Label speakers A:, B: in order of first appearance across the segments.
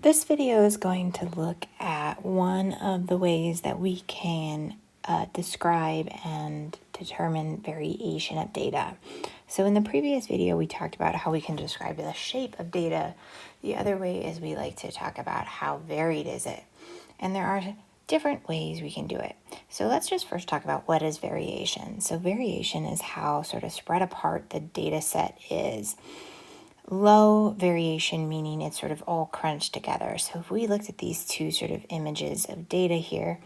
A: This video is going to look at one of the ways that we can describe and determine variation of data. So in the previous video, we talked about how we can describe the shape of data. The other way is we like to talk about how varied is it. And there are different ways we can do it. So let's just first talk about what is variation. So variation is how sort of spread apart the data set is. Low variation meaning it's sort of all crunched together. So if we looked at these two sort of images of data here,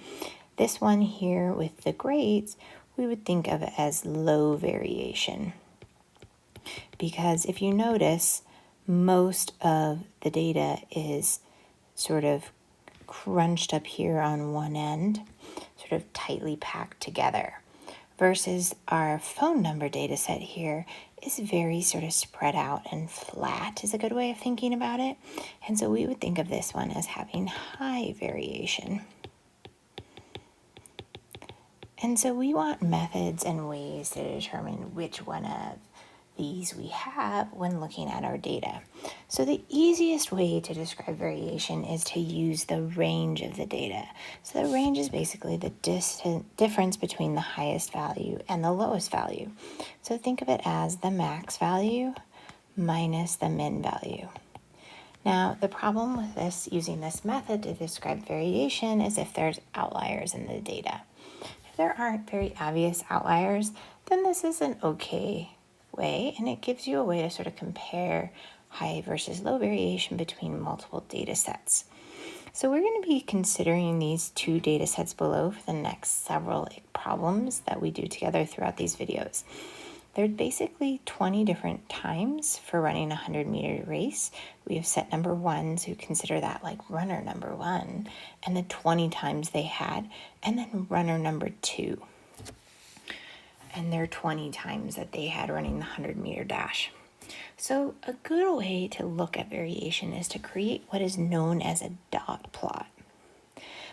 A: this one here with the grades, we would think of it as low variation. Because if you notice, most of the data is sort of crunched up here on one end, sort of tightly packed together. Versus our phone number data set here is very sort of spread out and flat is a good way of thinking about it. And so we would think of this one as having high variation. And so we want methods and ways to determine which one of these we have when looking at our data. So the easiest way to describe variation is to use the range of the data. So the range is basically the difference between the highest value and the lowest value. So think of it as the max value minus the min value. Now, the problem with this, using this method to describe variation, is if there's outliers in the data. If there aren't very obvious outliers, then this is an okay way, and it gives you a way to sort of compare high versus low variation between multiple data sets. So we're going to be considering these two data sets below for the next several problems that we do together throughout these videos. There's basically 20 different times for running a 100-meter race. We have set number one, so consider that like runner number one, and the 20 times they had, and then runner number two. And their 20 times that they had running the 100-meter dash. So a good way to look at variation is to create what is known as a dot plot.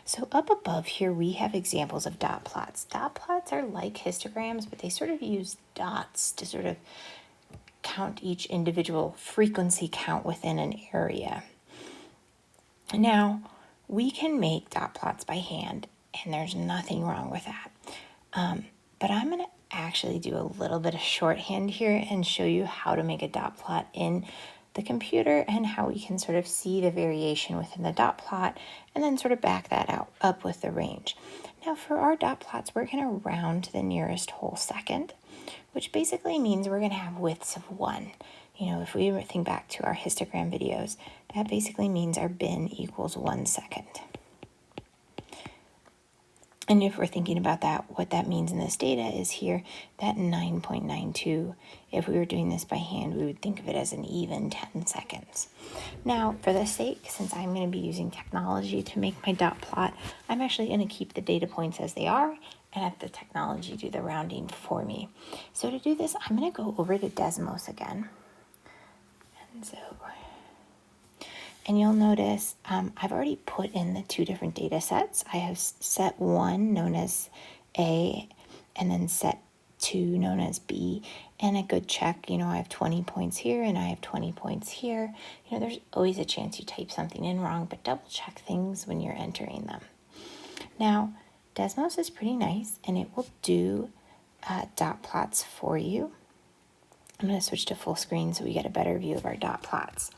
A: So up above here, we have examples of dot plots. Dot plots are like histograms, but they sort of use dots to sort of count each individual frequency count within an area. Now, we can make dot plots by hand, and there's nothing wrong with that. But I'm going to actually do a little bit of shorthand here and show you how to make a dot plot in the computer and how we can sort of see the variation within the dot plot and then sort of back that up with the range. Now for our dot plots, we're going to round to the nearest whole second, which basically means we're going to have widths of 1. You know, if we think back to our histogram videos, that basically means our bin equals 1 second. And if we're thinking about that, what that means in this data is here, that 9.92, if we were doing this by hand, we would think of it as an even 10 seconds. Now, for the sake, since I'm going to be using technology to make my dot plot, I'm actually going to keep the data points as they are and have the technology do the rounding for me. So to do this, I'm going to go over to Desmos again. And you'll notice I've already put in the two different data sets. I have set 1 known as A and then set 2 known as B. And a good check, you know, I have 20 points here and I have 20 points here. You know, there's always a chance you type something in wrong, but double check things when you're entering them. Now, Desmos is pretty nice and it will do dot plots for you. I'm going to switch to full screen so we get a better view of our dot plots.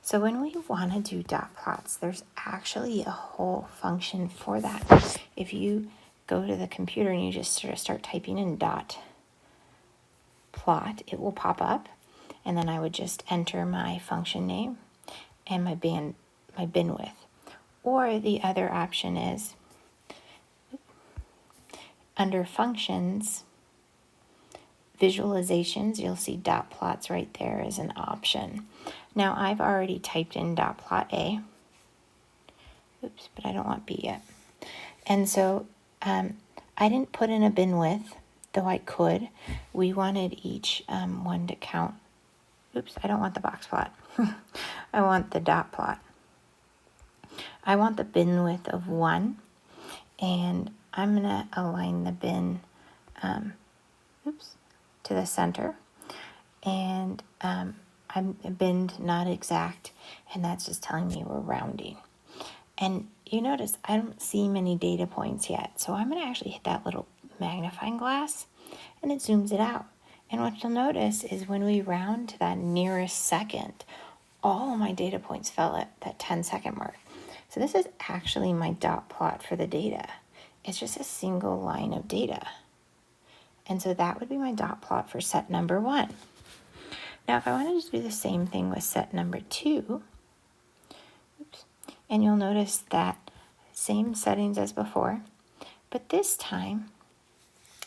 A: So when we want to do dot plots, there's actually a whole function for that. If you go to the computer and you just sort of start typing in dot plot, it will pop up. And then I would just enter my function name and my bin width. Or the other option is under functions, visualizations, you'll see dot plots right there as an option. Now I've already typed in dot plot A. Oops, but I don't want B yet. And so I didn't put in a bin width, though I could. We wanted each one to count. Oops, I don't want the box plot. I want the dot plot. I want the bin width of 1, and I'm going to align the bin to the center. And I'm a bend, not exact, and that's just telling me we're rounding. And you notice I don't see many data points yet, so I'm going to actually hit that little magnifying glass, and it zooms it out. And what you'll notice is when we round to that nearest second, all my data points fell at that 10-second mark. So this is actually my dot plot for the data. It's just a single line of data. And so that would be my dot plot for set number 1. Now, if I wanted to do the same thing with set number 2, and you'll notice that same settings as before, but this time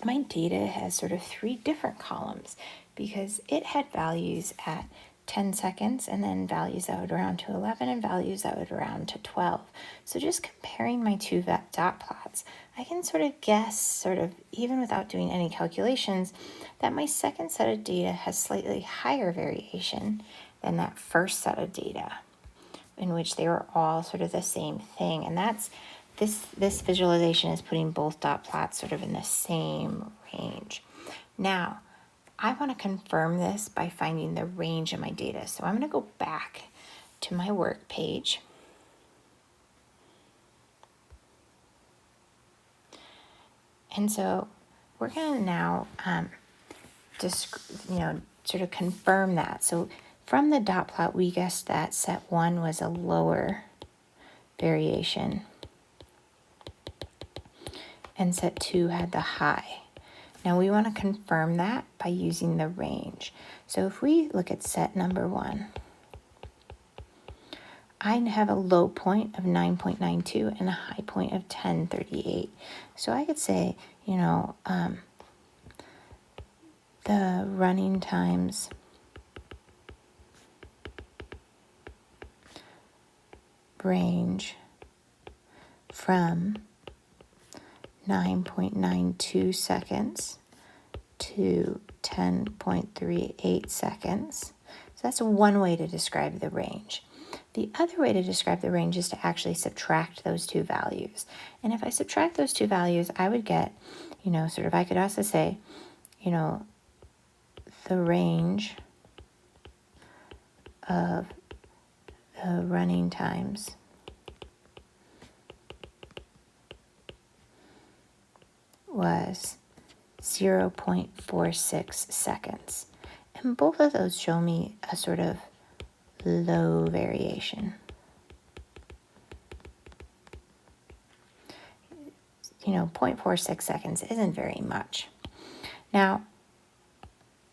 A: my data has sort of 3 different columns because it had values at 10 seconds and then values that would round to 11 and values that would round to 12. So just comparing my 2 dot plots, I can sort of guess, even without doing any calculations, that my second set of data has slightly higher variation than that first set of data, in which they were all sort of the same thing. And that's this visualization is putting both dot plots sort of in the same range. Now, I want to confirm this by finding the range of my data. So I'm going to go back to my work page. And so we're going to now sort of confirm that. So from the dot plot, we guessed that set 1 was a lower variation and set 2 had the high. Now we want to confirm that by using the range. So if we look at set number 1, I have a low point of 9.92 and a high point of 1038. So I could say, the running times range from 9.92 seconds to 10.38 seconds. So that's one way to describe the range. The other way to describe the range is to actually subtract those 2 values. And if I subtract those 2 values, I would get, I could also say, the range of the running times was 0.46 seconds. And both of those show me a sort of low variation. 0.46 seconds isn't very much. Now,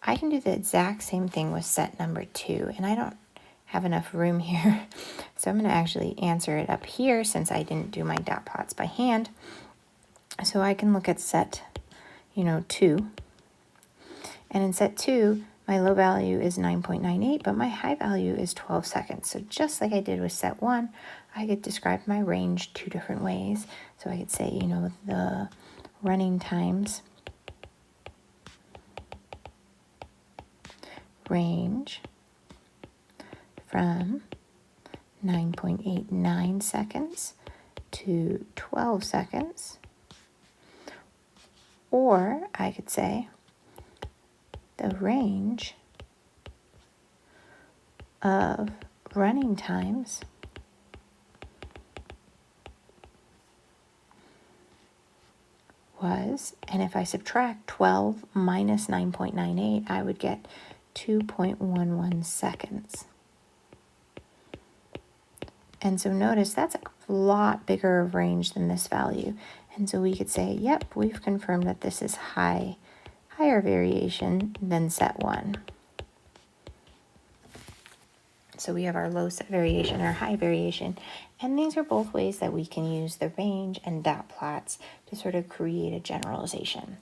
A: I can do the exact same thing with set number 2, and I don't have enough room here, so I'm going to actually answer it up here since I didn't do my dot plots by hand. So I can look at set, 2, and in set 2, my low value is 9.98, but my high value is 12 seconds. So just like I did with set 1, I could describe my range 2 different ways. So I could say, the running times range from 9.89 seconds to 12 seconds. Or I could say the range of running times was, and if I subtract 12 minus 9.98, I would get 2.11 seconds. And so notice that's a lot bigger of range than this value. And so we could say, yep, we've confirmed that this is higher variation than set 1. So we have our low set variation, our high variation, and these are both ways that we can use the range and dot plots to sort of create a generalization.